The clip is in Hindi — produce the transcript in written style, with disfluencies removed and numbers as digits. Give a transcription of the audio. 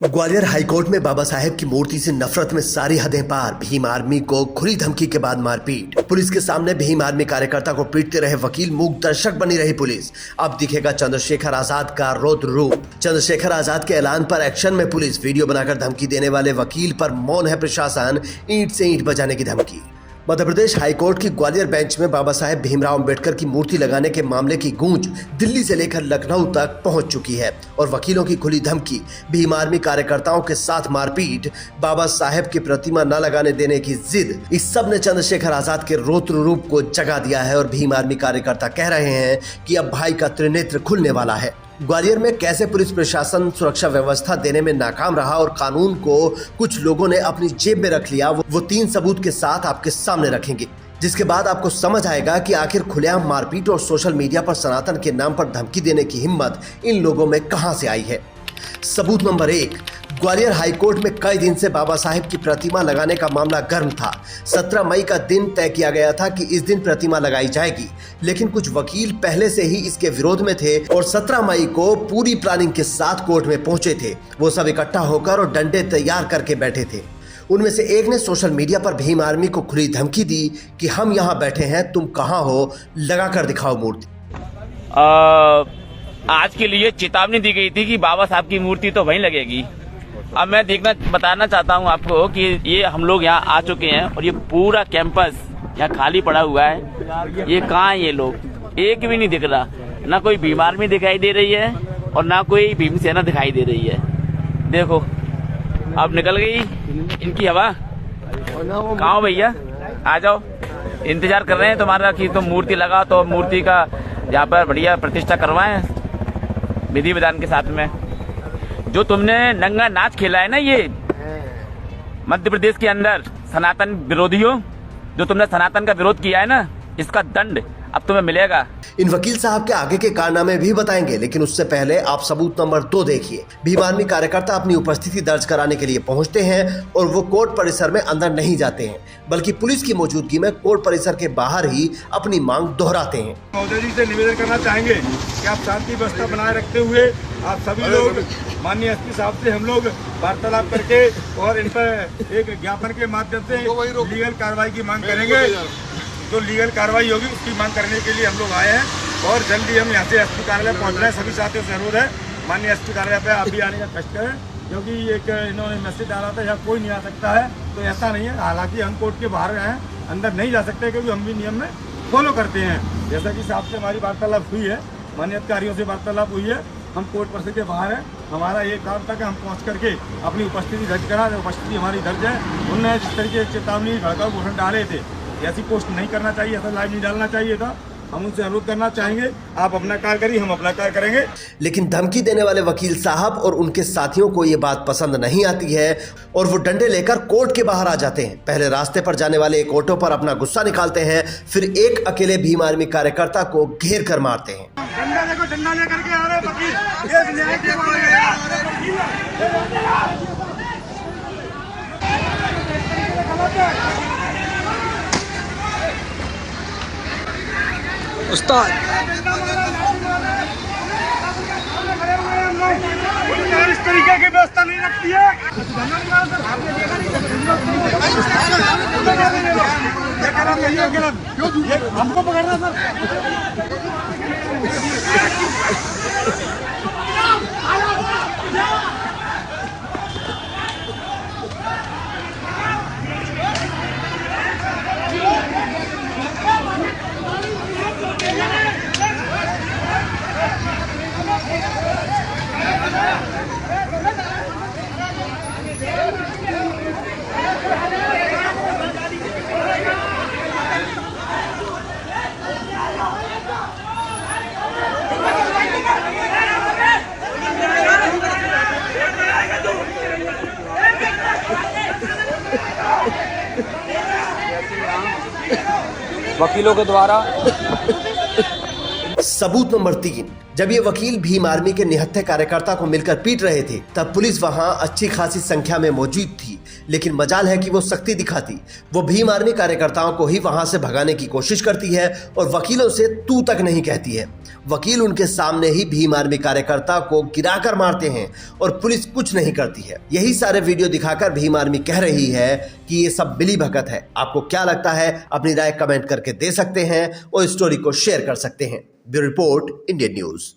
ग्वालियर हाईकोर्ट में बाबा साहेब की मूर्ति से नफरत में सारी हदें पार। भीम आर्मी को खुली धमकी के बाद मारपीट। पुलिस के सामने भीम आर्मी कार्यकर्ता को पीटते रहे वकील, मूक दर्शक बनी रही पुलिस। अब दिखेगा चंद्रशेखर आजाद का रौद्र रूप। चंद्रशेखर आजाद के ऐलान पर एक्शन में पुलिस। वीडियो बनाकर धमकी देने वाले वकील पर मौन है प्रशासन। ईंट से ईंट बजाने की धमकी। मध्य प्रदेश हाईकोर्ट की ग्वालियर बेंच में बाबा साहेब भीमराव अंबेडकर की मूर्ति लगाने के मामले की गूंज दिल्ली से लेकर लखनऊ तक पहुंच चुकी है और वकीलों की खुली धमकी, भीम आर्मी कार्यकर्ताओं के साथ मारपीट, बाबा साहेब की प्रतिमा न लगाने देने की जिद, इस सब ने चंद्रशेखर आजाद के रौद्र रूप को जगा दिया है और भीम आर्मी कार्यकर्ता कह रहे हैं कि अब भाई का त्रिनेत्र खुलने वाला है। ग्वालियर में कैसे पुलिस प्रशासन सुरक्षा व्यवस्था देने में नाकाम रहा और कानून को कुछ लोगों ने अपनी जेब में रख लिया, वो 3 सबूत के साथ आपके सामने रखेंगे, जिसके बाद आपको समझ आएगा कि आखिर खुलेआम मारपीट और सोशल मीडिया पर सनातन के नाम पर धमकी देने की हिम्मत इन लोगों में कहां से आई है। सबूत नंबर 1, ग्वालियर हाईकोर्ट में कई दिन से बाबा साहेब की प्रतिमा लगाने का मामला गर्म था। 17 मई का दिन तय किया गया था कि इस दिन प्रतिमा लगाई जाएगी, लेकिन कुछ वकील पहले से ही इसके विरोध में थे और 17 मई को पूरी प्लानिंग के साथ कोर्ट में पहुंचे थे। वो सब इकट्ठा होकर और डंडे तैयार करके बैठे थे। उनमें से एक ने सोशल मीडिया पर भीम आर्मी को खुली धमकी दी कि हम यहाँ बैठे हैं, तुम कहाँ हो, लगा कर दिखाओ मूर्ति। आज के लिए चेतावनी दी गई थी कि बाबा साहब की मूर्ति तो वहीं लगेगी। अब मैं बताना चाहता हूं आपको कि ये हम लोग यहाँ आ चुके हैं और ये पूरा कैंपस यहाँ खाली पड़ा हुआ है। ये कहाँ है, ये लोग एक भी नहीं दिख रहा। ना कोई भीम आर्मी दिखाई दे रही है और ना कोई भीम सेना दिखाई दे रही है। देखो अब निकल गई इनकी हवा। कहाँ हो भैया, आ जाओ, इंतजार कर रहे हैं तुम्हारा कि तुम मूर्ति लगा तो मूर्ति का यहाँ पर बढ़िया प्रतिष्ठा करवाएं विधि विधान के साथ में। जो तुमने नंगा नाच खेला है ना ये मध्य प्रदेश के अंदर, सनातन विरोधियों, जो तुमने सनातन का विरोध किया है ना, इसका दंड अब तुम्हें मिलेगा। इन वकील साहब के आगे के कारनामे भी बताएंगे, लेकिन उससे पहले आप सबूत नंबर 2 देखिए। भीम आर्मी कार्यकर्ता अपनी उपस्थिति दर्ज कराने के लिए पहुंचते हैं और वो कोर्ट परिसर में अंदर नहीं जाते हैं, बल्कि पुलिस की मौजूदगी में कोर्ट परिसर के बाहर ही अपनी मांग दोहराते हैं। महोदय जी से निवेदन करना चाहेंगे कि आप शांति व्यवस्था बनाए रखते हुए आप सभी लोग माननीय एसपी साहब से हम लोग वार्तालाप करके और इन पर एक ज्ञापन के माध्यम से लीगल कार्रवाई की मांग करेंगे। जो लीगल कार्रवाई होगी उसकी मांग करने के लिए हम लोग आए हैं और जल्दी हम यहाँ से एसपी कार्यालय पहुँच रहे हैं। सभी साथियों से अनुरोध है माननीय एसपी कार्यालय पे आप भी आने का कष्ट करें, क्योंकि एक इन्होंने मैसेज डाला था यहाँ कोई नहीं आ सकता है, तो ऐसा नहीं है। हालांकि हम कोर्ट के बाहर हैं, अंदर नहीं जा सकते क्योंकि हम भी नियम में फॉलो करते हैं। जैसा कि साहब से हमारी वार्तालाप हुई है, माननीय अधिकारियों से वार्तालाप हुई है, हम कोर्ट परिसर के बाहर हैं। हमारा ये काम था कि हम पहुंच करके अपनी उपस्थिति दर्ज करा। उपस्थिति हमारी दर्ज है। उन्होंने जिस तरीके से चेतावनी भड़काऊ घोषणा डाले थे, ऐसी पोस्ट नहीं करना चाहिए, ऐसा लाइव नहीं डालना चाहिए था। हम उनसे अनुरोध करना चाहेंगे, आप अपना कार्य करिए, हम अपना कार्य करेंगे। लेकिन धमकी देने वाले वकील साहब और उनके साथियों को ये बात पसंद नहीं आती है और वो डंडे लेकर कोर्ट के बाहर आ जाते हैं। पहले रास्ते पर जाने वाले एक ऑटो पर अपना गुस्सा निकालते हैं, फिर एक अकेले भीम आर्मी कार्यकर्ता को घेर कर मारते हैं। डंडा देखो, डंडा लेकर के आ रहे वकील, ये न्याय के उस्ताद इस तरीके की व्यवस्था नहीं रखती है। हमको पकड़ना सर। वकीलों के द्वारा सबूत नंबर 3, जब ये वकील भीम आर्मी के निहत्थे कार्यकर्ता को मिलकर पीट रहे थे तब पुलिस वहां अच्छी खासी संख्या में मौजूद थी, लेकिन मजाल है कि वो सख्ती दिखाती। वो भीम आर्मी कार्यकर्ताओं को ही वहां से भगाने की कोशिश करती है और वकीलों से तू तक नहीं कहती है। वकील उनके सामने ही भीम आर्मी कार्यकर्ता को गिराकर मारते हैं और पुलिस कुछ नहीं करती है। यही सारे वीडियो दिखाकर भीम आर्मी कह रही है कि ये सब मिली भगत है। आपको क्या लगता है? अपनी राय कमेंट करके दे सकते हैं और स्टोरी को शेयर कर सकते हैं। Bureau report, Indian news.